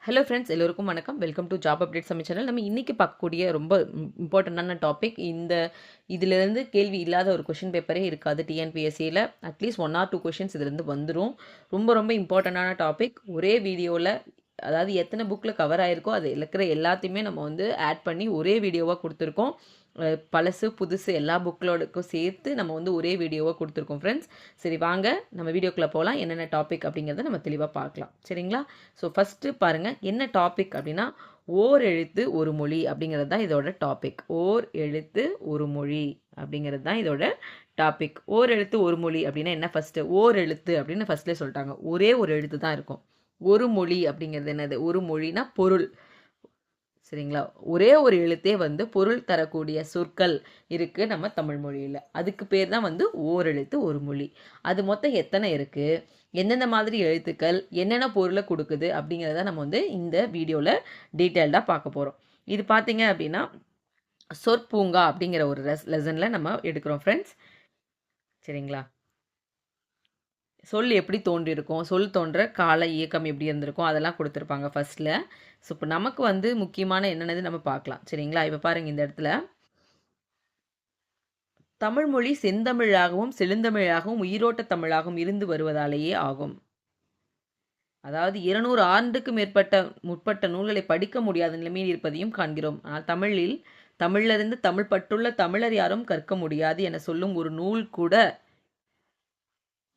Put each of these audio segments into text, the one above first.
Hello friends, எல்லோருக்கும் வணக்கம். Welcome to job update Sammy channel. நம்ம இன்னைக்கு பார்க்கக்கூடிய ரொம்ப இம்பார்ட்டண்டான டாபிக். இதிலிருந்து கேள்வி இல்லாத ஒரு கொஷின் பேப்பரே இருக்காது டிஎன்பிஎஸ்சியில். அட்லீஸ்ட் 1 ஆர் 2 கொஷின்ஸ் இதுலேருந்து வந்துடும். ரொம்ப ரொம்ப இம்பார்ட்டண்டான டாபிக். ஒரே வீடியோவில், அதாவது எத்தனை புக்கில் கவர் ஆகிருக்கோ அது இருக்கிற எல்லாத்தையுமே நம்ம வந்து ஆட் பண்ணி ஒரே வீடியோவாக கொடுத்துருக்கோம். பழசு புதுசு எல்லா புக்களோடக்கும் சேர்த்து நம்ம வந்து ஒரே வீடியோவாக கொடுத்துருக்கோம் ஃப்ரெண்ட்ஸ். சரி, வாங்க நம்ம வீடியோக்குள்ளே போகலாம். என்னென்ன டாபிக் அப்படிங்கிறத நம்ம தெளிவாக பார்க்கலாம். சரிங்களா? ஸோ ஃபஸ்ட்டு பாருங்கள், என்ன டாபிக் அப்படின்னா ஓர் எழுத்து ஒரு மொழி அப்படிங்கிறது தான் இதோட டாபிக். ஓர் எழுத்து ஒரு மொழி அப்படிங்கிறது தான் இதோட டாபிக். ஓர் எழுத்து ஒரு மொழி அப்படின்னா என்ன? ஃபஸ்ட்டு ஓர் எழுத்து அப்படின்னு ஃபஸ்ட்லேயே சொல்லிட்டாங்க. ஒரே ஒரு எழுத்து தான் இருக்கும். ஒரு மொழி அப்படிங்கிறது என்னது? ஒரு மொழினா பொருள். சரிங்களா? ஒரே ஒரு எழுத்தே வந்து பொருள் தரக்கூடிய சொற்கள் இருக்குது நம்ம தமிழ் மொழியில். அதுக்கு பேர் தான் வந்து ஓரெழுத்து ஒரு மொழி. அது மொத்தம் எத்தனை இருக்குது, எந்தெந்த மாதிரி எழுத்துக்கள் என்னென்ன பொருளை கொடுக்குது அப்படிங்கிறத நம்ம வந்து இந்த வீடியோவில் டீட்டெயில்டாக பார்க்க போகிறோம். இது பார்த்தீங்க அப்படின்னா சொற்பூங்கா அப்படிங்கிற ஒரு லெசனில் நம்ம எடுக்கிறோம் ஃப்ரெண்ட்ஸ். சரிங்களா? சொல் எப்படி தோன்றியிருக்கும், சொல் தோன்ற கால இயக்கம் எப்படி இருந்திருக்கும், அதெல்லாம் கொடுத்துருப்பாங்க ஃபஸ்ட்டில். ஸோ இப்போ நமக்கு வந்து முக்கியமான என்னென்னது நம்ம பார்க்கலாம். சரிங்களா? இப்போ பாருங்கள், இந்த இடத்துல தமிழ்மொழி செந்தமிழாகவும் செழுந்தமிழாகவும் உயிரோட்ட தமிழாகவும் இருந்து வருவதாலேயே ஆகும். அதாவது 200 ஆண்டுக்கு முற்பட்ட நூல்களை படிக்க முடியாத நிலைமையில் இருப்பதையும் காண்கிறோம். ஆனால் தமிழிலிருந்து தமிழ் பற்றுள்ள தமிழர் யாரும் கற்க முடியாது என சொல்லும் ஒரு நூல் கூட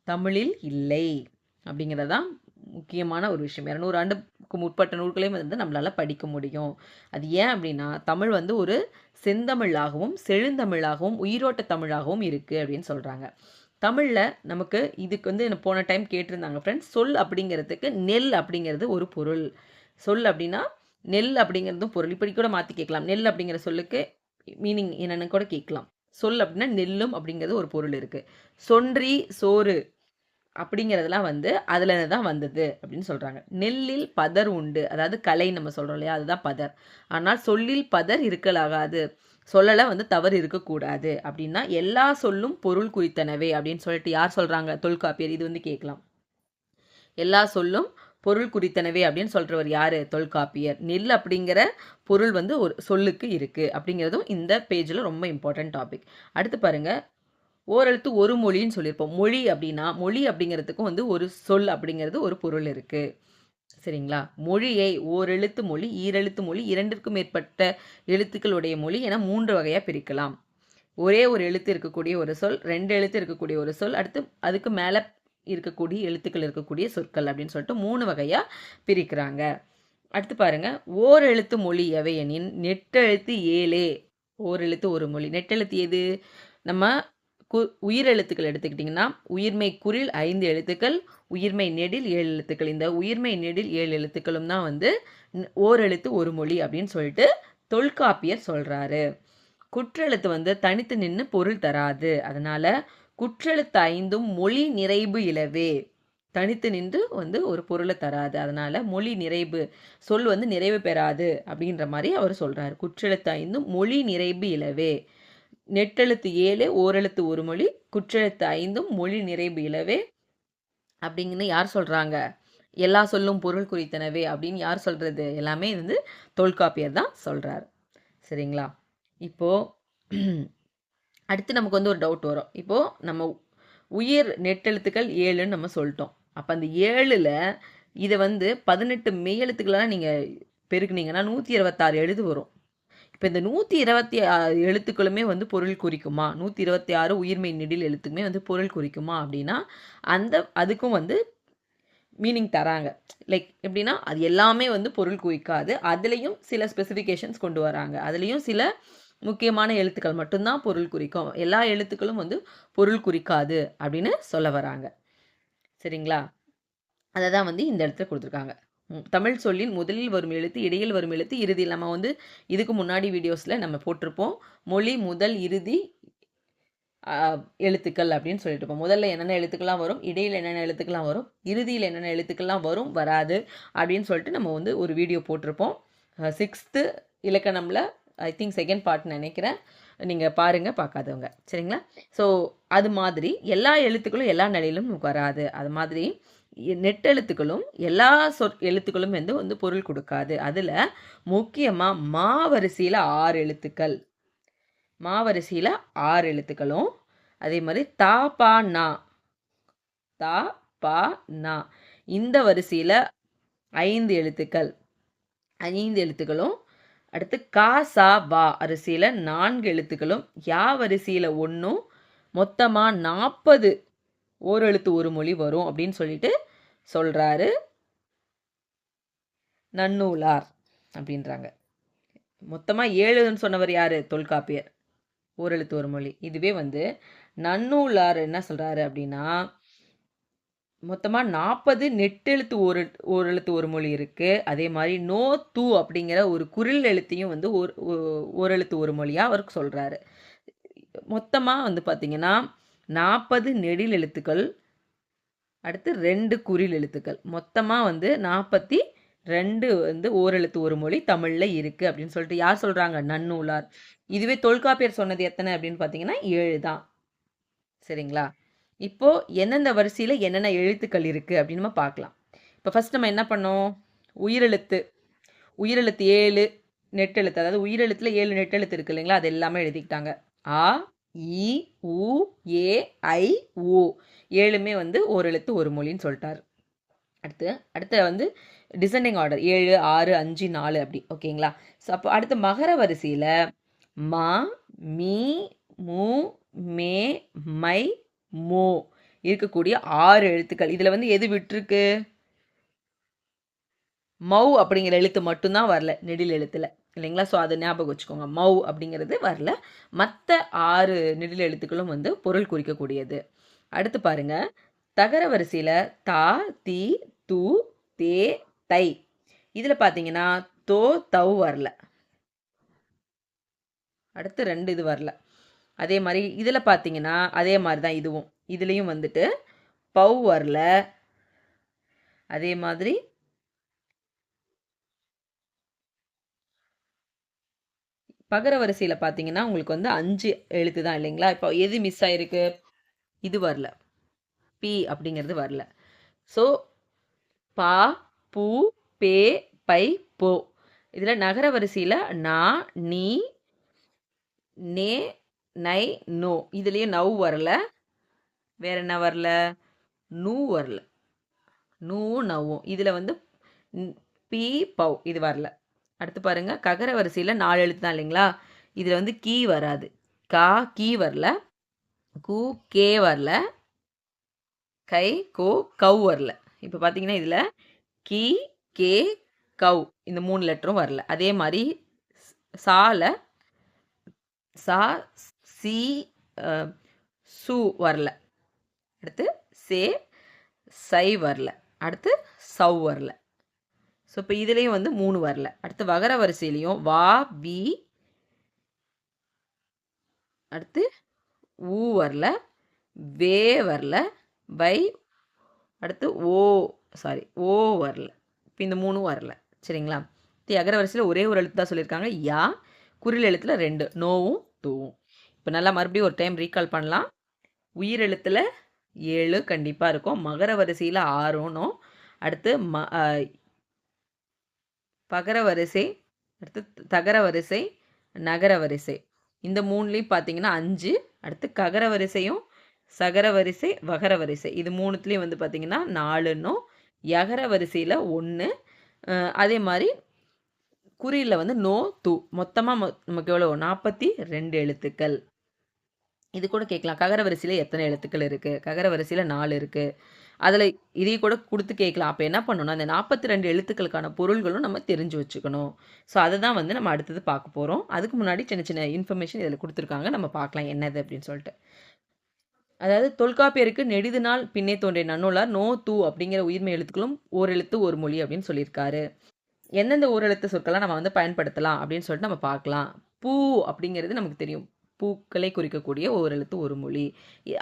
தமிழில் இல்லை அப்படிங்கிறதான் முக்கியமான ஒரு விஷயம். 200 ஆண்டுக்கு முற்பட்ட நூல்களையும் வந்து நம்மளால் படிக்க முடியும். அது ஏன் அப்படின்னா தமிழ் வந்து ஒரு செந்தமிழாகவும் செழுந்தமிழாகவும் உயிரோட்ட தமிழாகவும் இருக்குது அப்படின்னு சொல்கிறாங்க. தமிழில் நமக்கு இதுக்கு வந்து போன டைம் கேட்டிருந்தாங்க ஃப்ரெண்ட்ஸ். சொல் அப்படிங்கிறதுக்கு நெல் அப்படிங்கிறது ஒரு பொருள். சொல் அப்படின்னா நெல் அப்படிங்கிறதும் பொருள். இப்படி கூட மாற்றி கேட்கலாம். நெல் அப்படிங்கிற சொல்லுக்கு மீனிங் என்னென்னு கூட கேட்கலாம். சொல் அப்படின்னா நெல்லும் அப்படிங்கிறது ஒரு பொருள் இருக்குது. சொன்றி சோறு அப்படிங்கிறதுலாம் வந்து அதில் தான் வந்தது அப்படின்னு சொல்கிறாங்க. நெல்லில் பதர் உண்டு, அதாவது கலை நம்ம சொல்கிறோம் இல்லையா, அதுதான் பதர். ஆனால் சொல்லில் பதர் இருக்கலாகாது, சொல்லலை வந்து தவறு இருக்கக்கூடாது அப்படின்னா எல்லா சொல்லும் பொருள் குறித்தனவே அப்படின்னு சொல்லிட்டு யார் சொல்கிறாங்க? தொல்காப்பியர். இது வந்து கேட்கலாம். எல்லா சொல்லும் பொருள் குறித்தனவே அப்படின்னு சொல்கிறவர் யார்? தொல்காப்பியர். நெல் அப்படிங்கிற பொருள் வந்து ஒரு சொல்லுக்கு இருக்குது அப்படிங்கிறதும் இந்த பேஜில் ரொம்ப இம்பார்ட்டன்ட் டாபிக். அடுத்து பாருங்கள், ஓரெழுத்து ஒரு மொழின்னு சொல்லியிருப்போம். மொழி அப்படின்னா மொழி அப்படிங்கிறதுக்கும் வந்து ஒரு சொல் அப்படிங்கிறது ஒரு பொருள் இருக்குது. சரிங்களா? மொழியை ஓரெழுத்து மொழி, ஈரெழுத்து மொழி, 2க்கும் மேற்பட்ட எழுத்துக்களுடைய மொழி என 3 வகையாக பிரிக்கலாம். ஒரே ஒரு எழுத்து இருக்கக்கூடிய ஒரு சொல், 2 எழுத்து இருக்கக்கூடிய ஒரு சொல், அடுத்து அதுக்கு மேலே இருக்கக்கூடிய எழுத்துக்கள் இருக்கக்கூடிய சொற்கள் அப்படின்னு சொல்லிட்டு 3 வகையாக பிரிக்கிறாங்க. அடுத்து பாருங்கள், ஓரெழுத்து மொழி எவை எனின் நெட்டெழுத்து 7. ஓரெழுத்து ஒரு மொழி. நெட்டெழுத்து எது? நம்ம உயிரெழுத்துக்கள் எடுத்துக்கிட்டிங்கன்னா உயிர்மை குறில் 5 எழுத்துக்கள், உயிர்மை நெடில் 7 எழுத்துக்கள். இந்த உயிர்மை நெடில் 7 எழுத்துக்களும் தான் வந்து ஓரெழுத்து ஒரு மொழி அப்படின்னு சொல்லிட்டு தொல்காப்பியர் சொல்கிறாரு. குற்றெழுத்து வந்து தனித்து நின்று பொருள் தராது. அதனால் குற்றெழுத்து 5ம் மொழி நிறைவு இலவே. தனித்து நின்று வந்து ஒரு பொருளை தராது, அதனால் மொழி நிறைவு, சொல் வந்து நிறைவு பெறாது அப்படின்ற மாதிரி அவர் சொல்கிறார். குற்றெழுத்து 5ம் மொழி நிறைவு இலவே. நெட்டெழுத்து 7 ஓரெழுத்து ஒரு மொழி, குற்றெழுத்து 5ம் மொழி நிறைவு இலவே அப்படிங்கன்னு யார் சொல்கிறாங்க? எல்லா சொல்லும் பொருள் குறித்தனவே அப்படின்னு யார் சொல்கிறது? எல்லாமே வந்து தொல்காப்பியர் தான் சொல்கிறார். சரிங்களா? இப்போது அடுத்து நமக்கு வந்து ஒரு டவுட் வரும். இப்போது நம்ம உயிர் நெட்டெழுத்துக்கள் 7ன்னு நம்ம சொல்லிட்டோம். அப்போ அந்த 7ல் இதை வந்து 18 மெய்யெழுத்துக்களாக நீங்கள் பெருக்குனீங்கன்னா 126 எழுத்து வரும். இப்போ இந்த 126 எழுத்துக்களுமே வந்து பொருள் குறிக்குமா? 126 உயிர்மெய் நெடில் எழுத்துக்குமே வந்து பொருள் குறிக்குமா அப்படின்னா அதுக்கும் வந்து மீனிங் தராங்க. லைக் எப்படின்னா அது எல்லாமே வந்து பொருள் குறிக்காது, அதுலேயும் சில ஸ்பெசிஃபிகேஷன்ஸ் கொண்டு வராங்க. அதுலேயும் சில முக்கியமான எழுத்துக்கள் மட்டும்தான் பொருள் குறிக்கும், எல்லா எழுத்துக்களும் வந்து பொருள் குறிக்காது அப்படின்னு சொல்ல வராங்க. சரிங்களா? அதை தான் வந்து இந்த இடத்துல கொடுத்துருக்காங்க. தமிழ் சொல்லின் முதலில் வரும் எழுத்து, இடையில் வரும் எழுத்து, இறுதியில். நம்ம வந்து இதுக்கு முன்னாடி வீடியோஸில் நம்ம போட்டிருப்போம் மொழி முதல் இறுதி எழுத்துக்கள் அப்படின்னு சொல்லிட்டு இருப்போம். முதல்ல என்னென்ன எழுத்துக்கள்லாம் வரும், இடையில் என்னென்ன எழுத்துக்கள்லாம் வரும், இறுதியில் என்னென்ன எழுத்துக்கள்லாம் வரும் வராது அப்படின்னு சொல்லிட்டு நம்ம வந்து ஒரு வீடியோ போட்டிருப்போம். 6th இலக்கணமில் I think 2nd part நினைக்கிறேன். நீங்கள் பாருங்கள், பார்க்காதவங்க. சரிங்களா? ஸோ அது மாதிரி எல்லா எழுத்துக்களும் எல்லா நிலையிலும் வராது. அது மாதிரி நெட்டெழுத்துக்களும் எல்லா எழுத்துக்களும் வந்து பொருள் கொடுக்காது. அதில் முக்கியமாக மா வரிசையில் 6 எழுத்துக்கள், மா வரிசையில் 6 எழுத்துக்களும், அதே மாதிரி தா பா நா, தா பா நா இந்த வரிசையில் 5 எழுத்துக்கள், 5 எழுத்துக்களும், அடுத்து கா சா வா வரிசையில் 4 எழுத்துக்களும், யா வரிசையில் 1ம், மொத்தமாக 40 ஓரெழுத்து ஒரு மொழி வரும் அப்படின்னு சொல்லிட்டு சொல்றாரு நன்னூலார் அப்படின்றாங்க. மொத்தமாக 7ன்னு சொன்னவர் யாரு? தொல்காப்பியர். ஓரெழுத்து ஒரு மொழி. இதுவே வந்து நன்னூலார் என்ன சொல்றாரு அப்படின்னா, மொத்தமாக 40 நெட்டெழுத்து ஓரெழுத்து ஒரு மொழி இருக்கு. அதே மாதிரி நோ தூ அப்படிங்கிற ஒரு குரில் எழுத்தையும் வந்து ஓரெழுத்து ஒரு மொழியா அவருக்கு சொல்றாரு. மொத்தமாக வந்து பார்த்தீங்கன்னா 40 நெடில் எழுத்துக்கள், அடுத்து 2 குறில் எழுத்துக்கள், மொத்தமாக வந்து 42 வந்து ஓரெழுத்து ஒரு மொழி தமிழில் இருக்குது அப்படின்னு சொல்லிட்டு யார் சொல்கிறாங்க? நன்னூலார். இதுவே தொல்காப்பியர் சொன்னது எத்தனை அப்படின்னு பார்த்தீங்கன்னா 7 தான். சரிங்களா? இப்போது எந்தெந்த வரிசையில் என்னென்ன எழுத்துக்கள் இருக்குது அப்படின்னு நம்ம பார்க்கலாம். இப்போ ஃபஸ்ட் நம்ம என்ன பண்ணோம்? உயிரெழுத்து 7 நெட்டெழுத்து, அதாவது உயிரெழுத்தில் 7 நெட்டெழுத்து இருக்குது இல்லைங்களா? அது எல்லாமே எழுதிக்கிட்டாங்க. ஆ, இ, உ, ஏ, ஐ, ஓ 7மே வந்து ஓரெழுத்து ஒரு மொழின்னு சொல்லிட்டார். அடுத்து வந்து டிசெண்டிங் ஆர்டர் 7, 6, 5, 4 அப்படி. ஓகேங்களா? ஸோ அப்போ அடுத்து மகர வரிசையில் மா, மீ, மு, மே, மை, மோ இருக்கக்கூடிய 6 எழுத்துக்கள். இதில் வந்து எது விட்டுருக்கு? மௌ அப்படிங்கிற எழுத்து மட்டும்தான் வரல நெடில் எழுத்தில், இல்லைங்களா? ஸோ அதை ஞாபகம் வச்சுக்கோங்க. மௌ அப்படிங்கிறது வரல. மற்ற 6 நெடில் எழுத்துக்களும் வந்து பொருள் குறிக்கக்கூடியது. அடுத்து பாருங்க, தகர வரிசையில் தா, தி, து, தே, தை. இதில் பார்த்தீங்கன்னா தோ, தவ் வரல. அடுத்து 2 இது வரல. அதே மாதிரி இதில் பார்த்தீங்கன்னா அதே மாதிரி தான் இதுவும். இதுலேயும் வந்துட்டு பவ் வரல. அதே மாதிரி பகர வரிசையில் பார்த்தீங்கன்னா உங்களுக்கு வந்து 5 எழுத்து தான், இல்லைங்களா? இப்போ எது மிஸ் ஆயிருக்கு? இது வரல, பி அப்படிங்கிறது வரல. ஸோ பா, பூ, பே, பை, போ. இதில் நகர வரிசையில் நா, நீ, நே, நை, நோ. இதுலேயும் நவ் வரல. வேற என்ன வரல? நூ வரல. நூவும் நவ்வும். இதில் வந்து பி, பவ் இது வரல. அடுத்து பாருங்க, ககர வரிசையில் 4 எழுத்து தான், இல்லைங்களா? இதில் வந்து கீ வராது. கா, கீ வரல. கு, கே வரல. கை, கோ, கவ் வரல. இப்போ பார்த்தீங்கன்னா இதில் கி, கே, கவ் இந்த 3 லெட்டரும் வரல. அதே மாதிரி சால சா, சி, சு வரல. அடுத்து சே, சை வரல. அடுத்து சவ் வரல. ஸோ இப்போ இதுலேயும் வந்து 3 வரல. அடுத்து வகர வரிசையிலையும் வா, வி, அடுத்து ஊ வரல, வே வரல, வை, அடுத்து ஓ, சாரி ஓ வரல. இப்போ இந்த 3 வரல. சரிங்களா? அகர வரிசையில் ஒரே ஒரு எழுத்து தான் சொல்லியிருக்காங்க, யா. குறில் எழுத்தில் 2, நோவும் தூவும். இப்போ நல்லா மறுபடியும் ஒரு டைம் ரீகால் பண்ணலாம். உயிர் எழுத்தில் 7 கண்டிப்பாக இருக்கும். மகர வரிசையில் 6னும், அடுத்து பகர வரிசை, அடுத்து தகர வரிசை, நகர வரிசை இந்த 3லையும் பார்த்தீங்கன்னா 5. அடுத்து ககர வரிசையும், சகர வரிசை, வகர வரிசை இது 3த்துலேயும் வந்து பார்த்தீங்கன்னா 4ன்னும், யகர வரிசையில் 1. அதே மாதிரி குறியில் வந்து நோ, து. மொத்தமாக நமக்கு எவ்வளோ? 42 எழுத்துக்கள். இது கூட கேட்கலாம், ககர வரிசையில் எத்தனை எழுத்துக்கள் இருக்குது? ககர வரிசையில் 4 இருக்குது. அதில் இதையும் கூட கொடுத்து கேட்கலாம். அப்போ என்ன பண்ணணும்னா, அந்த 42 எழுத்துக்களுக்கான பொருள்களும் நம்ம தெரிஞ்சு வச்சுக்கணும். ஸோ அதை தான் வந்து நம்ம அடுத்தது பார்க்க போகிறோம். அதுக்கு முன்னாடி சின்ன சின்ன இன்ஃபர்மேஷன் இதில் கொடுத்துருக்காங்க, நம்ம பார்க்கலாம் என்னது அப்படின்னு சொல்லிட்டு. அதாவது தொல்காப்பியருக்கு நெடிது நாள் பின்னே தோன்றிய நன்னூலார் நோ, தூ அப்படிங்கிற உயிர்மை எழுத்துக்களும் ஓரெழுத்து ஒரு மொழி அப்படின்னு சொல்லியிருக்காரு. எந்தெந்த ஓரெழுத்து சொற்கள்லாம் நம்ம வந்து பயன்படுத்தலாம் அப்படின்னு சொல்லிட்டு நம்ம பார்க்கலாம். பூ அப்படிங்கிறது நமக்கு தெரியும், பூக்களை குறிக்கக்கூடிய ஓரெழுத்து ஒரு மொழி.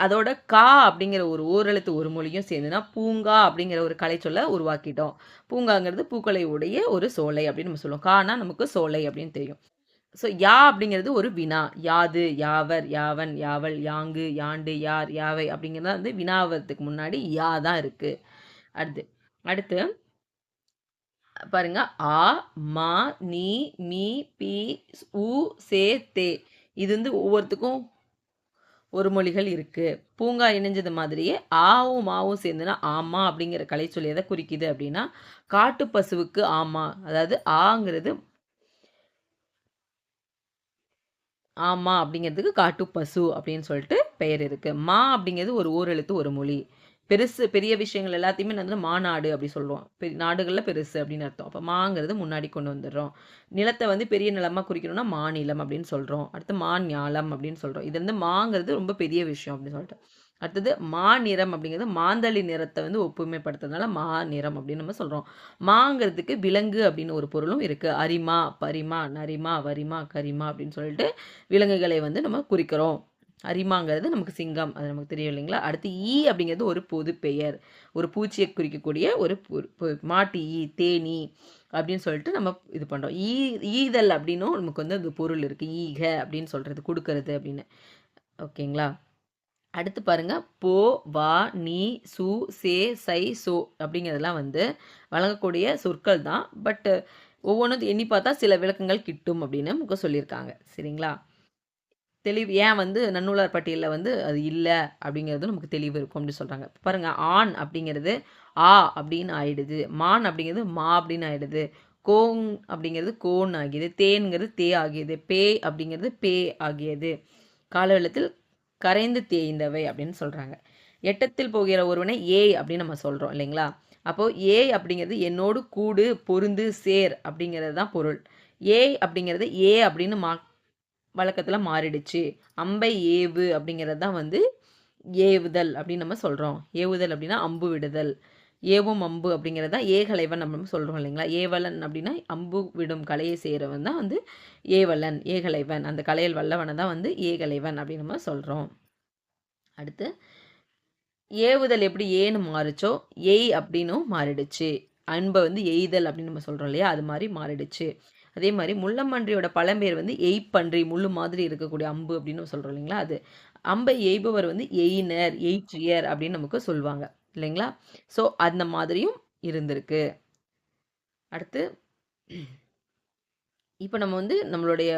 அதோட கா அப்படிங்கிற ஒரு ஓரெழுத்து ஒரு மொழியும் சேர்ந்துனா பூங்கா அப்படிங்கிற ஒரு கலை சொல்ல உருவாக்கிட்டோம். பூங்காங்கிறது பூக்களை உடைய ஒரு சோலை அப்படின்னு நம்ம சொல்லுவோம். கானா நமக்கு சோலை அப்படின்னு தெரியும். ஸோ யா அப்படிங்கிறது ஒரு வினா. யாது, யாவர், யாவன், யாவல், யாங்கு, யாண்டு, யார், யாவை அப்படிங்கிறது வந்து வினாவதுக்கு முன்னாடி யா தான் இருக்குது. அடுத்து அடுத்து பாருங்க, ஆ, மா, நீ, மீ, பி, உ, சே, தே. இது வந்து ஒவ்வொருத்துக்கும் ஒரு மொழிகள் இருக்கு. பூங்கா இணைஞ்சது மாதிரியே ஆவும் மாவும் சேர்ந்துனா ஆமா அப்படிங்கிற கலைச்சொல் எதை குறிக்குது அப்படின்னா, காட்டு பசுவுக்கு ஆமா. அதாவது ஆங்கிறது ஆமா அப்படிங்கிறதுக்கு காட்டு பசு அப்படின்னு சொல்லிட்டு பெயர் இருக்கு. மா அப்படிங்கிறது ஒரு ஓரெழுத்து ஒரு மொழி. பெரிய விஷயங்கள் எல்லாத்தையுமே வந்து மாநாடு அப்படி சொல்லுவோம். நாடுகள்ல பெருசு அப்படின்னு அர்த்தம். அப்ப மாங்கிறது முன்னாடி கொண்டு வந்துடுறோம். நிலத்தை வந்து பெரிய நிலமா குறிக்கணும்னா மாநிலம் அப்படின்னு சொல்றோம். அடுத்து மாஞாலம் அப்படின்னு சொல்றோம். இது வந்து மாங்கிறது ரொம்ப பெரிய விஷயம் அப்படின்னு சொல்லிட்டு. அடுத்தது மாநிறம் அப்படிங்கிறது மாந்தளி நிறத்தை வந்து ஒப்புமைப்படுத்துறதுனால மாநிறம் அப்படின்னு நம்ம சொல்றோம். மாங்கிறதுக்கு விலங்கு அப்படின்னு ஒரு பொருளும் இருக்கு. அரிமா, பரிமா, நரிமா, வரிமா, கரிமா அப்படின்னு சொல்லிட்டு விலங்குகளை வந்து நம்ம குறிக்கிறோம். அரிமாங்கிறது நமக்கு சிங்கம், அது நமக்கு தெரியும் இல்லைங்களா? அடுத்து ஈ அப்படிங்கிறது ஒரு பொது பெயர். ஒரு பூச்சியை குறிக்கக்கூடிய ஒரு மாட்டு ஈ, தேனீ அப்படின்னு சொல்லிட்டு நம்ம இது பண்ணுறோம். ஈதல் அப்படின்னும் நமக்கு வந்து அது பொருள் இருக்குது. ஈக அப்படின்னு சொல்கிறது கொடுக்கறது அப்படின்னு. ஓகேங்களா? அடுத்து பாருங்க, போ, வா, நீ, சு, சே, சை, சோ அப்படிங்கிறதெல்லாம் வந்து வழங்கக்கூடிய சொற்கள் தான். பட் ஒவ்வொன்றும் எண்ணி பார்த்தா சில விளக்கங்கள் கிட்டும் அப்படின்னு நமக்கு சொல்லியிருக்காங்க. சரிங்களா? தெளிவு ஏன் வந்து நன்னூலார் பட்டியலில் வந்து அது இல்லை அப்படிங்கிறது நமக்கு தெளிவு இருக்கும் அப்படின்னு சொல்கிறாங்க. பாருங்கள், ஆண் அப்படிங்கிறது ஆ அப்படின்னு ஆயிடுது. மான் அப்படிங்கிறது மா அப்படின்னு ஆயிடுது. கோங் அப்படிங்கிறது கோன் ஆகியது. தேன்கிறது தே ஆகியது. பே அப்படிங்கிறது பே ஆகியது. காலவெள்ளத்தில் கரைந்து தேய்ந்தவை அப்படின்னு சொல்கிறாங்க. எட்டத்தில் போகிற ஒருவனை ஏய் அப்படின்னு நம்ம சொல்கிறோம் இல்லைங்களா? அப்போது ஏய் அப்படிங்கிறது என்னோடு கூடு, பொருந்து, சேர் அப்படிங்கிறது தான் பொருள். ஏய் அப்படிங்கிறது ஏ அப்படின்னு வழக்கத்தில் மாறிடுச்சு. அம்பை ஏவு அப்படிங்கிறது தான் வந்து ஏவுதல் அப்படின்னு நம்ம சொல்கிறோம். ஏவுதல் அப்படின்னா அம்பு விடுதல். ஏவும் அம்பு அப்படிங்கிறது தான் ஏகலைவன் நம்ம சொல்கிறோம் இல்லைங்களா? ஏவலன் அப்படின்னா அம்பு விடும் கலையை செய்கிறவன் தான் வந்து ஏவலன், ஏகலைவன். அந்த கலையில் வல்லவனை தான் வந்து ஏகலைவன் அப்படின்னு நம்ம சொல்கிறோம். அடுத்து ஏவுதல் எப்படி ஏன்னு மாறுச்சோ ஏய் அப்படின்னும் மாறிடுச்சு. அன்பை வந்து எய்தல் அப்படின்னு நம்ம சொல்கிறோம் இல்லையா? அது மாதிரி மாறிடுச்சு. அதே மாதிரி முள்ளம்பன்றியோட பழம்பெயர் வந்து எய்ப்பன்றி, முள்ளு மாதிரி இருக்கக்கூடிய அம்பு அப்படின்னு சொல்கிறோம் இல்லைங்களா? அது அம்பை எய்பவர் வந்து எய்னர், எய்ற்றியர் அப்படின்னு நமக்கு சொல்லுவாங்க இல்லைங்களா? ஸோ அந்த மாதிரியும் இருந்திருக்கு. அடுத்து இப்போ நம்ம வந்து நம்மளுடைய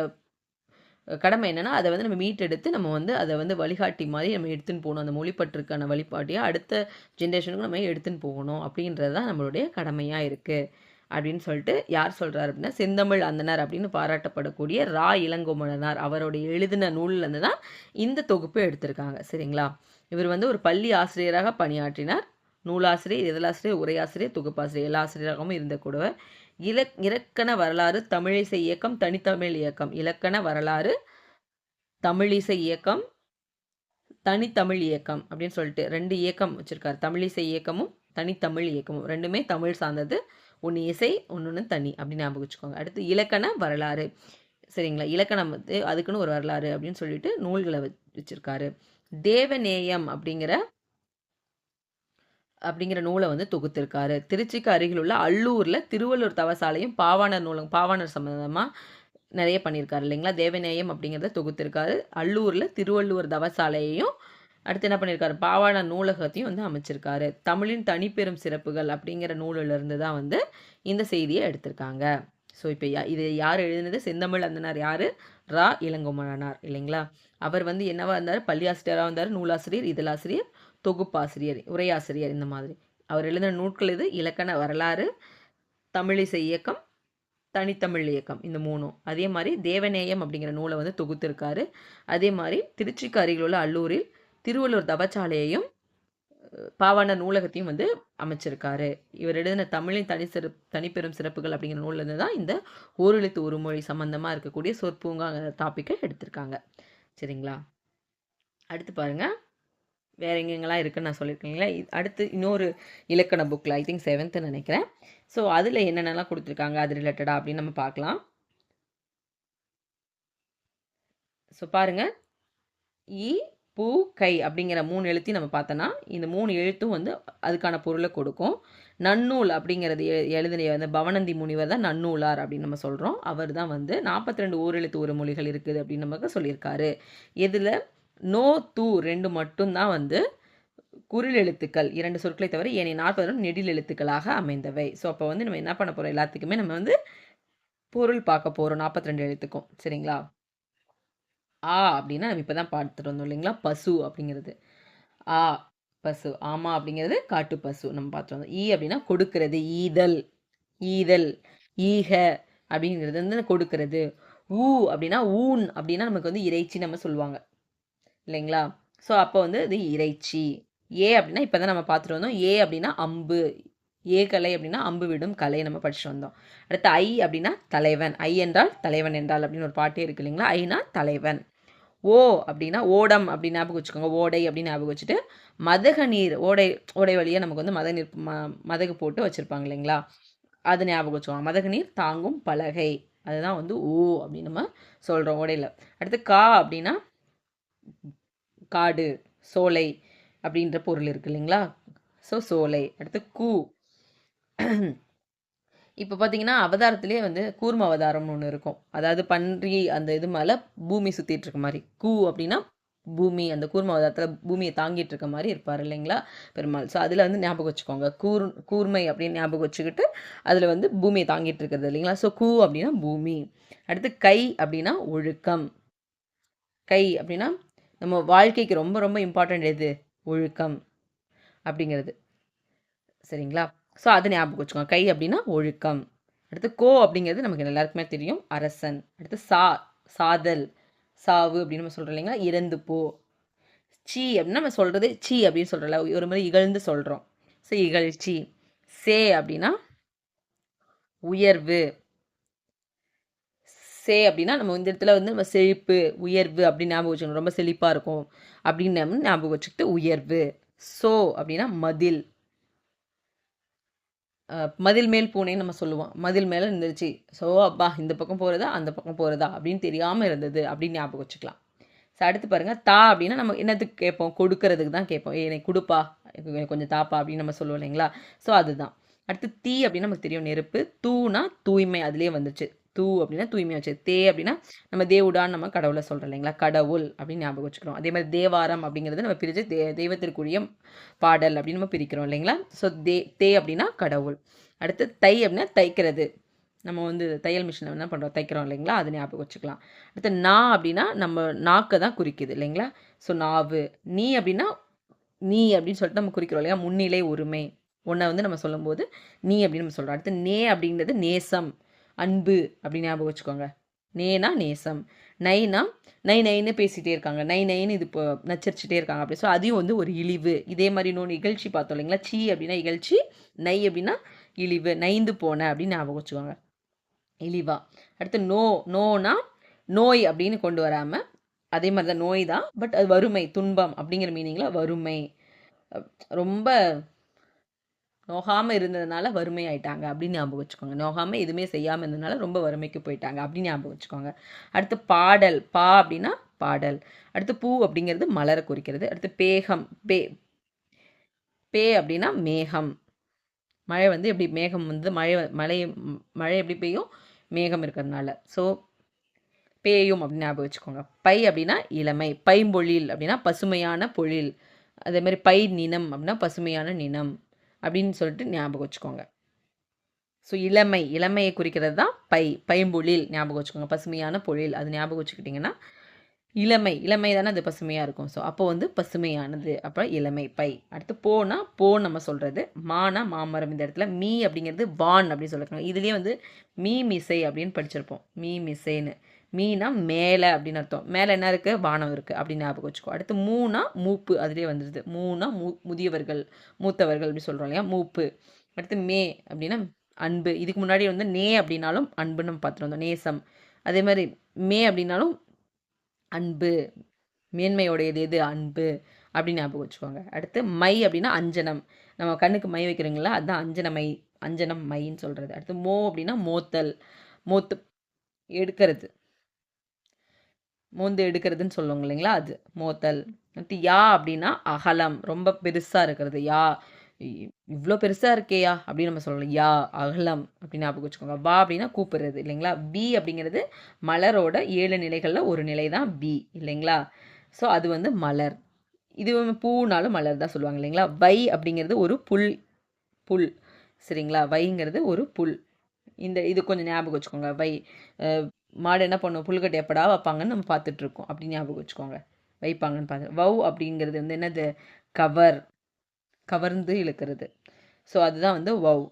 கடமை என்னென்னா அதை வந்து நம்ம மீட்டெடுத்து நம்ம வந்து அதை வந்து வழிகாட்டி மாதிரி நம்ம எடுத்துன்னு போகணும். அந்த மொழிப்பற்றுக்கான வழிபாட்டியாக அடுத்த ஜென்ரேஷனுக்கு நம்ம எடுத்துன்னு போகணும் அப்படின்றது தான் நம்மளுடைய கடமையாக இருக்குது அப்படின்னு சொல்லிட்டு யார் சொல்கிறார் அப்படின்னா, செந்தமிழ் அந்தனர் அப்படின்னு பாராட்டப்படக்கூடிய ரா இளங்கோமனார் அவருடைய எழுதின நூல்லேருந்து தான் இந்த தொகுப்பு எடுத்திருக்காங்க. சரிங்களா? இவர் வந்து ஒரு பள்ளி ஆசிரியராக பணியாற்றினார். நூலாசிரியர், இதழாசிரியர், உரையாசிரியர், தொகுப்பாசிரியர் எல்லா ஆசிரியராகவும் இருந்த கூடவர் இலக்கண வரலாறு, தமிழிசை இயக்கம், தனித்தமிழ் இயக்கம். இலக்கண வரலாறு, தமிழிசை இயக்கம், தனித்தமிழ் இயக்கம் அப்படின்னு சொல்லிட்டு 2 இயக்கம் வச்சுருக்காரு. தமிழிசை இயக்கமும் தனித்தமிழ் இயக்கமும் ரெண்டுமே தமிழ் சார்ந்தது. ஒன்று இசை, ஒன்று தனி அப்படின்னு ஞாபகம் வச்சுக்கோங்க. அடுத்து இலக்கண வரலாறு. சரிங்களா? இலக்கணம் வந்து அதுக்குன்னு ஒரு வரலாறு அப்படின்னு சொல்லிட்டு நூல்களை வச்சுருக்காரு. தேவநேயம் அப்படிங்கிற நூலை வந்து தொகுத்திருக்காரு. திருச்சிக்கு அருகில் உள்ள அல்லூரில் திருவள்ளூர் தவசாலையும் பாவாணர் சம்மந்தமாக நிறைய பண்ணியிருக்காரு இல்லைங்களா? தேவநேயம் அப்படிங்கிறத தொகுத்திருக்காரு. அல்லூரில் திருவள்ளுவர் தவசாலையையும் அடுத்து என்ன பண்ணியிருக்காரு, பாவாணர் நூலகத்தையும் வந்து அமைச்சிருக்காரு. தமிழின் தனிப்பெரும் சிறப்புகள் அப்படிங்கிற நூலிலிருந்து தான் வந்து இந்த செய்தியை எடுத்திருக்காங்க. ஸோ இப்போ இது யார் எழுதினது? செந்தமிழ் அந்தனார் யார்? ரா இளங்கோமனார் இல்லைங்களா? அவர் வந்து என்னவா இருந்தார்? பள்ளி ஆசிரியராக இருந்தார், நூலாசிரியர், இதழாசிரியர், தொகுப்பாசிரியர், உரையாசிரியர் இந்த மாதிரி. அவர் எழுதின நூட்கள் இது இலக்கண வரலாறு, தமிழிசை இயக்கம், தனித்தமிழ் இயக்கம் இந்த 3. அதே மாதிரி தேவநேயம் அப்படிங்கிற நூலை வந்து தொகுத்திருக்காரு. அதே மாதிரி திருச்சிக்கு அருகில் உள்ள அல்லூரில் திருவள்ளூர் தவச்சாலையையும் பாவாணர் நூலகத்தையும் வந்து அமைச்சிருக்காரு. இவர் எழுதின தமிழின் தனிப்பெரும் சிறப்புகள் அப்படிங்கிற நூல்லேருந்து தான் இந்த ஓரெழுத்து ஒரு மொழி சம்மந்தமாக இருக்கக்கூடிய சொற்பூங்காங்கிற டாப்பிக்கை எடுத்திருக்காங்க. சரிங்களா? அடுத்து பாருங்கள், வேற எங்கெங்கெல்லாம் இருக்குன்னு நான் சொல்லியிருக்கீங்களா? அடுத்து இன்னொரு இலக்கண புக்கில் ஐ திங்க் 7th நினைக்கிறேன். ஸோ அதில் என்னென்னலாம் கொடுத்துருக்காங்க அது ரிலேட்டடாக அப்படின்னு நம்ம பார்க்கலாம். ஸோ பாருங்கள், இ பூ கை அப்படிங்கிற 3 எழுத்தையும் நம்ம பார்த்தோன்னா இந்த 3 எழுத்தும் வந்து அதுக்கான பொருளை கொடுக்கும். நன்னூல் அப்படிங்கிறது எழுதின வந்து பவனந்தி முனிவர் தான் நன்னூலார் அப்படின்னு நம்ம சொல்கிறோம். அவர் தான் வந்து 42 ஓரெழுத்து ஒரு மொழிகள் இருக்குது அப்படின்னு நமக்கு சொல்லியிருக்காரு. இதில் நோ தூ 2 மட்டும்தான் வந்து குரில் எழுத்துக்கள் 2 சொற்களை தவிர ஏனைய 40 நெடில் எழுத்துக்களாக அமைந்தவை. ஸோ அப்போ வந்து நம்ம என்ன பண்ண போகிறோம், எல்லாத்துக்குமே நம்ம வந்து பொருள் பார்க்க போகிறோம் 42 எழுத்துக்கும். சரிங்களா? ஆ அப்படின்னா நம்ம இப்போ தான் பார்த்துட்டு வந்தோம் இல்லைங்களா, பசு அப்படிங்கிறது. ஆ பசு. ஆமா அப்படிங்கிறது காட்டு பசு நம்ம பார்த்துட்டு வந்தோம். ஈ அப்படின்னா கொடுக்கிறது, ஈதல். ஈதல், ஈக அப்படிங்கிறது வந்து கொடுக்கிறது. ஊ அப்படின்னா ஊன் அப்படின்னா நமக்கு வந்து இறைச்சி நம்ம சொல்லுவாங்க இல்லைங்களா? ஸோ அப்போ வந்து இது இறைச்சி. ஏ அப்படின்னா இப்போ தான் நம்ம பார்த்துட்டு வந்தோம். ஏ அப்படின்னா அம்பு. ஏ கலை அப்படின்னா அம்பு விடும் கலை நம்ம படிச்சுட்டு வந்தோம். அடுத்து ஐ அப்படின்னா தலைவன். ஐ என்றால் தலைவன் என்றால் அப்படின்னு ஒரு பாட்டே இருக்கு இல்லைங்களா? ஐனா தலைவன். ஓ அப்படின்னா ஓடம் அப்படின்னு ஞாபகம் வச்சுக்கோங்க. ஓடை அப்படின்னு ஞாபகம் வச்சுட்டு மதக நீர், ஓடை ஓடை வழியாக நமக்கு வந்து மதகு நீர் மதகு போட்டு வச்சுருப்பாங்க இல்லைங்களா? அது ஞாபகம் வச்சுக்கோங்க. மதகு நீர் தாங்கும் பலகை, அதுதான் வந்து ஓ அப்படின்னு நம்ம சொல்கிறோம் ஓடையில். அடுத்து கா அப்படின்னா காடு, சோலை அப்படின்ற பொருள் இருக்குது இல்லைங்களா? ஸோ சோலை. அடுத்து கூ. இப்போ பார்த்தீங்கன்னா அவதாரத்திலே வந்து கூர்ம அவதாரம்னு ஒன்று இருக்கும். அதாவது பன்றி அந்த இது மேலே பூமி சுற்றிட்டு இருக்க மாதிரி. கூ அப்படின்னா பூமி, அந்த கூர்ம அவதாரத்தில் பூமியை தாங்கிட்டு இருக்க மாதிரி இருப்பார் இல்லைங்களா பெருமாள். ஸோ அதில் வந்து ஞாபகம் வச்சுக்கோங்க. கூர்மை அப்படின்னு ஞாபகம் வச்சுக்கிட்டு அதில் வந்து பூமியை தாங்கிட்டு இருக்கிறது இல்லைங்களா. ஸோ கூ அப்படின்னா பூமி. அடுத்து கை அப்படின்னா ஒழுக்கம். கை அப்படின்னா நம்ம வாழ்க்கைக்கு ரொம்ப ரொம்ப இம்பார்ட்டண்ட் எது, ஒழுக்கம் அப்படிங்கிறது. சரிங்களா? ஸோ அதை ஞாபகம் வச்சுக்கோங்க. கை அப்படின்னா ஒழுக்கம். அடுத்து கோ அப்படிங்கிறது நமக்கு எல்லாருக்குமே தெரியும், அரசன். அடுத்து சாதல், சாவு அப்படின்னு நம்ம சொல்கிறோம் இல்லைங்களா, இறந்து போ. சி அப்படின்னா நம்ம சொல்கிறது சி அப்படின்னு சொல்கிறோம்ல, ஒரு மாதிரி இகழ்ந்து சொல்கிறோம். ஸோ இகழ்ச்சி. சே அப்படின்னா உயர்வு. சே அப்படின்னா நம்ம இந்த இடத்துல வந்து நம்ம செழிப்பு, உயர்வு அப்படின்னு ஞாபகம் வச்சுக்கணும். ரொம்ப செழிப்பாக இருக்கும் அப்படின்னு நம்ம ஞாபகம் வச்சுக்கிட்டு உயர்வு. சோ அப்படின்னா மதில். மதில் மேல் பூனைன்னு நம்ம சொல்லுவோம். மதில் மேலே இருந்துருச்சு. ஸோ அப்பா இந்த பக்கம் போகிறதா அந்த பக்கம் போகிறதா அப்படின்னு தெரியாமல் இருந்தது அப்படின்னு ஞாபகம் வச்சுக்கலாம். ஸோ அடுத்து பாருங்கள், தா அப்படின்னா நம்ம என்னத்துக்கு கேட்போம், கொடுக்கறதுக்கு தான் கேட்போம். எனக்கு கொடுப்பா, எனக்கு கொஞ்சம் தாப்பா அப்படின்னு நம்ம சொல்லுவோம் இல்லைங்களா. ஸோ அதுதான். அடுத்து தீ அப்படின்னா நமக்கு தெரியும் நெருப்பு. தூனா தூய்மை, அதுலேயே வந்துச்சு. தூ அப்படின்னா தூய்மை வச்சு. தே அப்படின்னா நம்ம தேவுடான்னு நம்ம கடவுளை சொல்கிறோம் இல்லைங்களா, கடவுள் அப்படின்னு ஞாபகம் வச்சுக்கிறோம். அதே மாதிரி தேவாரம் அப்படிங்கிறது நம்ம பிரித்து தெய்வத்திற்குரிய பாடல் அப்படின்னு நம்ம பிரிக்கிறோம் இல்லைங்களா. ஸோ தே அப்படின்னா கடவுள். அடுத்து தை அப்படின்னா தைக்கிறது. நம்ம வந்து தையல் மிஷினை என்ன பண்ணுறோம், தைக்கிறோம் இல்லைங்களா, அது ஞாபகம் வச்சுக்கலாம். அடுத்து நா அப்படின்னா நம்ம நாக்கை தான் குறிக்குது இல்லைங்களா. ஸோ நாவு. நீ அப்படின்னா நீ அப்படின்னு சொல்லிட்டு நம்ம குறிக்கிறோம் இல்லையா, முன்னிலை உரிமை. ஒன்றை வந்து நம்ம சொல்லும்போது நீ அப்படின்னு நம்ம சொல்கிறோம். அடுத்து நே அப்படிங்கிறது நேசம், அன்பு அப்படின்னு ஞாபகம் வச்சுக்கோங்க. நேனா நேசம். நைனா நை நைன்னு பேசிகிட்டே இருக்காங்க, நை நைன்னு இது இப்போ நச்சரிச்சுட்டே இருக்காங்க அப்படி. ஸோ அதையும் வந்து ஒரு இழிவு. இதே மாதிரி இன்னொன்று இகழ்ச்சி பார்த்தோம் இல்லைங்களா. சி அப்படின்னா இகழ்ச்சி, நை அப்படின்னா இழிவு, நைந்து போன அப்படின்னு ஞாபகம் வச்சுக்கோங்க, இழிவா. அடுத்து நோனா நோய் அப்படின்னு கொண்டு வராமல் அதே மாதிரி தான் நோய் தான், பட் அது வறுமை, துன்பம் அப்படிங்கிற மீனிங்கில் வறுமை. ரொம்ப நோகாமல் இருந்ததுனால வறுமை ஆயிட்டாங்க அப்படின்னு ஞாபகம் வச்சுக்கோங்க. நோகாமல் எதுவுமே செய்யாமல் இருந்ததுனால ரொம்ப வறுமைக்கு போயிட்டாங்க அப்படின்னு ஞாபகம் வச்சுக்கோங்க. அடுத்து பாடல். பா அப்படின்னா பாடல். அடுத்து பூ அப்படிங்கிறது மலரை குறிக்கிறது. அடுத்து பேகம். பே அப்படின்னா மேகம். மழை வந்து எப்படி மேகம் வந்து மழை எப்படி பெய்யும், மேகம் இருக்கிறதுனால. ஸோ பேயும் அப்படின்னு ஞாபகம் வச்சுக்கோங்க. பை அப்படின்னா இளமை. பைம்பொழில் அப்படின்னா பசுமையான பொழில். அதே மாதிரி பை நினம் அப்படின்னா பசுமையான நினம் அப்படின்னு சொல்லிட்டு ஞாபகம் வச்சுக்கோங்க. ஸோ இளமையை குறிக்கிறது தான் பைம்பொழில் ஞாபகம் வச்சுக்கோங்க. பசுமையான பொழில் அது ஞாபகம் வச்சுக்கிட்டிங்கன்னா இளமை தானே அது பசுமையாக இருக்கும். ஸோ அப்போ வந்து பசுமையானது, அப்புறம் இளமை பை. அடுத்து போ நம்ம சொல்கிறது. மானா மாமரம். இந்த இடத்துல மீ அப்படிங்கிறது வான் அப்படின்னு சொல்லியிருக்காங்க. இதுலேயே வந்து மீ மிசை அப்படின்னு படிச்சிருப்போம். மீ மிசைன்னு. மீனா மேலே அப்படின்னு அர்த்தம். மேலே என்ன இருக்குது, வானம் இருக்குது அப்படின்னு ஞாபகம் வச்சுக்கோ. அடுத்து மூனா மூப்பு, அதுலேயே வந்துடுது. மூனா முதியவர்கள், மூத்தவர்கள் அப்படி சொல்கிறோம் இல்லையா, மூப்பு. அடுத்து மே அப்படின்னா அன்பு. இதுக்கு முன்னாடி வந்து நே அப்படின்னாலும் அன்புன்னு நம்ம பார்த்துட்டு வந்தோம், நேசம். அதே மாதிரி மே அப்படின்னாலும் அன்பு, மேன்மையோடையது எது, அன்பு அப்படின்னு ஞாபகம் வச்சுக்கோங்க. அடுத்து மை அப்படின்னா அஞ்சனம். நம்ம கண்ணுக்கு மை வைக்கிறீங்களா, அதுதான் அஞ்சனம் மைன்னு சொல்கிறது. அடுத்து மோ அப்படின்னா மோத்தல், எடுக்கிறது, மோந்து எடுக்கிறதுன்னு சொல்லுவாங்க இல்லைங்களா, அது மோத்தல். அடுத்து யா அப்படின்னா அகலம், ரொம்ப பெருசாக இருக்கிறது. யா இவ்வளோ பெருசாக இருக்கேயா அப்படின்னு நம்ம சொல்லலாம். யா அகலம் அப்படின்னு ஞாபகம் வச்சுக்கோங்க. வா அப்படின்னா கூப்பிடுறது இல்லைங்களா. பி அப்படிங்கிறது மலரோட 7 நிலைகளில் ஒரு நிலை தான் பி இல்லைங்களா. ஸோ அது வந்து மலர். இது பூனாலும் மலர் தான் சொல்லுவாங்க இல்லைங்களா. வை அப்படிங்கிறது ஒரு புல் சரிங்களா. வைங்கிறது ஒரு புல். இது கொஞ்சம் ஞாபகம் வச்சுக்கோங்க. மாடு என்ன பண்ணும், புல்கட்டு எப்படா வைப்பாங்கன்னு நம்ம பார்த்துட்ருக்கோம். அப்படி ஞாபகம் வச்சுக்கோங்க. வைப்பாங்கன்னு பார்த்து. அப்படிங்கிறது என்னது, கவர்ந்து இழுக்கிறது. ஸோ அதுதான் வவ்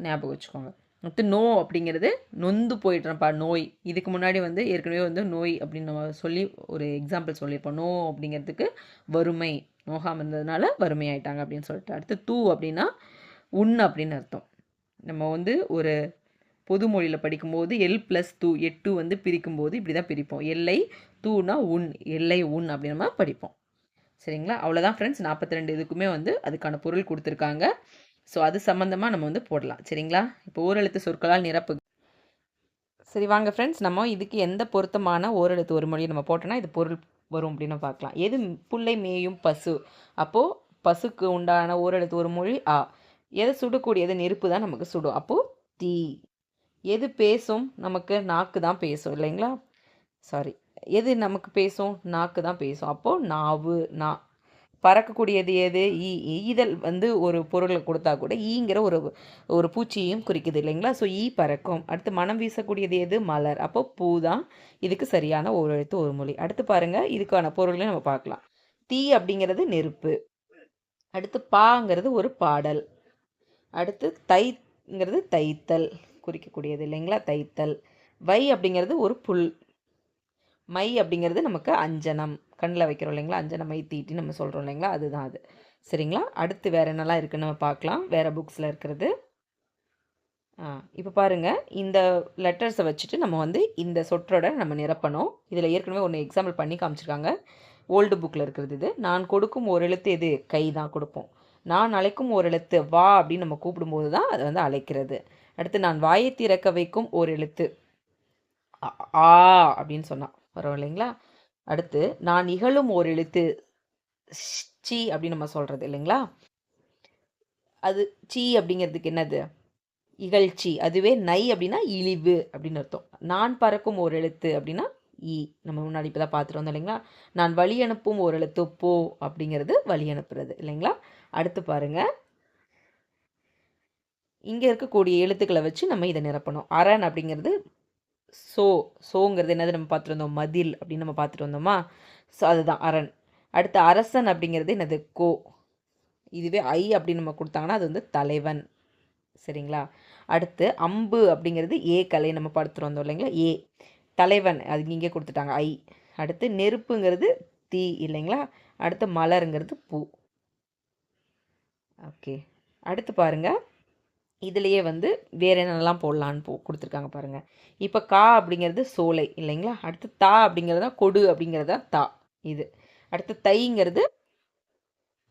ஞாபகம் வச்சுக்கோங்க. அடுத்து நோ அப்படிங்கிறது நொந்து போயிடுறப்பா, நோய். இதுக்கு முன்னாடி ஏற்கனவே நோய் அப்படின்னு நம்ம சொல்லி ஒரு எக்ஸாம்பிள் சொல்லியிருப்போம். நோ அப்படிங்கிறதுக்கு வறுமை, நோகாமல் இருந்ததுனால வறுமை ஆயிட்டாங்க அப்படின்னு சொல்லிட்டு. அடுத்து தூ அப்படின்னா அப்படின்னு அர்த்தம். நம்ம ஒரு பொது மொழியில் படிக்கும்போது L+2 8 பிரிக்கும்போது இப்படி தான் பிரிப்போம். எல்லை தூனா எல்லை அப்படி நம்ம படிப்போம். சரிங்களா. அவ்வளோதான் ஃப்ரெண்ட்ஸ். 42 இதுக்குமே அதுக்கான பொருள் கொடுத்துருக்காங்க. ஸோ அது சம்மந்தமாக நம்ம போடலாம். சரிங்களா. இப்போ ஓரெழுத்து சொற்களால் நிரப்பு. சரி வாங்க ஃப்ரெண்ட்ஸ், நம்ம இதுக்கு எந்த பொருத்தமான ஓரெழுத்து ஒரு மொழியை நம்ம போட்டோன்னா இது பொருள் வரும் அப்படின்னு பார்க்கலாம். எது புல்லை மேயும் பசு, அப்போது பசுக்கு உண்டான ஓரெழுத்து ஒரு மொழி ஆ. எதை சுடக்கூடியது, நெருப்பு தான் நமக்கு சுடும், அப்போது தீ. எது பேசும், நமக்கு நாக்கு தான் பேசும் இல்லைங்களா. சாரி, எது நமக்கு பேசும், நாக்கு தான் பேசும், அப்போது நாவு. பறக்கக்கூடியது எது, ஈதல் ஒரு பொருளை கொடுத்தா கூட ஈங்கிற ஒரு பூச்சியையும் குறிக்குது இல்லைங்களா. ஸோ ஈ பறக்கும். அடுத்து மனம் வீசக்கூடியது எது, மலர், அப்போ பூ தான் இதுக்கு சரியான ஒரு எழுத்து ஒரு மொழி. அடுத்து பாருங்கள், இதுக்கான பொருளையும் நம்ம பார்க்கலாம். தீ அப்படிங்கிறது நெருப்பு. அடுத்து பாங்கிறது ஒரு பாடல். அடுத்து தைங்கிறது தைத்தல் குறிக்கக்கூடியது இல்லைங்களா, தைத்தல். வை அப்படிங்கிறது ஒரு புல். மை அப்படிங்கிறது நமக்கு அஞ்சனம், கண்ணில் வைக்கிறோம் இல்லைங்களா, அஞ்சனம் மை தீட்டி நம்ம சொல்கிறோம் இல்லைங்களா, அதுதான் அது. சரிங்களா. அடுத்து வேறு என்னெல்லாம் இருக்குதுன்னு நம்ம பார்க்கலாம், வேறு புக்ஸில் இருக்கிறது. இப்போ பாருங்கள், இந்த லெட்டர்ஸை வச்சுட்டு நம்ம இந்த சொற்றோட நம்ம நிரப்பணும். இதில் ஏற்கனவே ஒன்று எக்ஸாம்பிள் பண்ணி காமிச்சிருக்காங்க, ஓல்டு புக்கில் இருக்கிறது. இது நான் கொடுக்கும் ஒரு எழுத்து எது, கை தான் கொடுப்போம். நான் அழைக்கும் ஒரு எழுத்து வா அப்படின்னு நம்ம கூப்பிடும்போது தான் அது அழைக்கிறது. அடுத்து நான் வாயை திறக்க வைக்கும் ஒரு எழுத்து ஆ அப்படின்னு சொன்னால் வரும் இல்லைங்களா. அடுத்து நான் இகழும் ஒரு எழுத்து சி அப்படின்னு நம்ம சொல்கிறது இல்லைங்களா. அது சி அப்படிங்கிறதுக்கு என்னது, இகழ்ச்சி. அதுவே நை அப்படின்னா இழிவு அப்படின்னு அர்த்தம். நான் பறக்கும் ஒரு எழுத்து அப்படின்னா ஈ, நம்ம முன்னாடி இப்போ தான் பார்த்துட்டு வந்தோம் இல்லைங்களா. நான் வழி அனுப்பும் ஒரு எழுத்து போ அப்படிங்கிறது வழி அனுப்புறது இல்லைங்களா. அடுத்து பாருங்கள், இங்கே இருக்கக்கூடிய எழுத்துக்களை வச்சு நம்ம இதை நிரப்பணும். அரண் அப்படிங்கிறது சோங்கிறது என்னது நம்ம பார்த்துட்டு வந்தோம், மதில் அப்படின்னு நம்ம பார்த்துட்டு வந்தோமா. ஸோ அதுதான் அரண். அடுத்து அரசன் அப்படிங்கிறது என்னது, கோ. இதுவே ஐ அப்படின்னு நம்ம கொடுத்தாங்கன்னா அது தலைவன். சரிங்களா. அடுத்து அம்பு அப்படிங்கிறது ஏ கலை நம்ம பார்த்துட்டு வந்தோம் இல்லைங்களா, ஏ. தலைவன் அது இங்கே கொடுத்துட்டாங்க, ஐ. அடுத்து நெருப்புங்கிறது தீ இல்லைங்களா. அடுத்து மலருங்கிறது பூ. ஓகே. அடுத்து பாருங்கள், இதுலேயே வேறு என்னென்னலாம் போடலான்னு கொடுத்துருக்காங்க பாருங்கள். இப்போ கா அப்படிங்கிறது சோலை இல்லைங்களா. அடுத்து தா அப்படிங்கிறதா கொடு அப்படிங்கிறதா தா இது. அடுத்து தைங்கிறது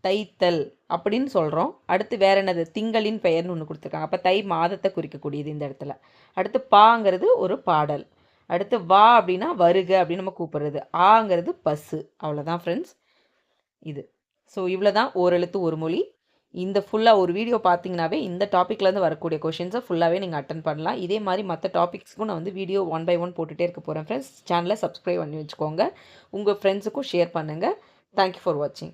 தைத்தல் அப்படின்னு சொல்கிறோம். அடுத்து வேறு என்னது, திங்களின் பெயர்னு ஒன்று கொடுத்துருக்காங்க, அப்போ தை மாதத்தை குறிக்கக்கூடியது இந்த இடத்துல. அடுத்து பாங்கிறது ஒரு பாடல். அடுத்து வா அப்படின்னா வருக அப்படின்னு நம்ம கூப்பிட்றது. ஆங்கிறது பசு. அவ்வளோதான் ஃப்ரெண்ட்ஸ் இது. ஸோ இவ்வளோ தான் ஓரெழுத்து ஒரு மொழி. இந்த ஃபுல்லாக ஒரு வீடியோ பார்த்தீங்கன்னாவே இந்த டாப்பிக்லேருந்து வரக்கூடிய கொஷின்ஸை ஃபுல்லாகவே நீங்கள் அட்டன் பண்ணலாம். இதே மாதிரி மற்ற டாபிக்ஸ்க்கும் நான் வீடியோ 1 by 1 போட்டுகிட்டே இருக்க போகிறேன் ஃப்ரெண்ட்ஸ். சேனலை சப்ஸ்கிரைப் பண்ணி வச்சுக்கோங்க, உங்கள் ஃப்ரெண்ட்ஸுக்கும் ஷேர் பண்ணுங்கள். தேங்க்யூ ஃபார் வாட்சிங்.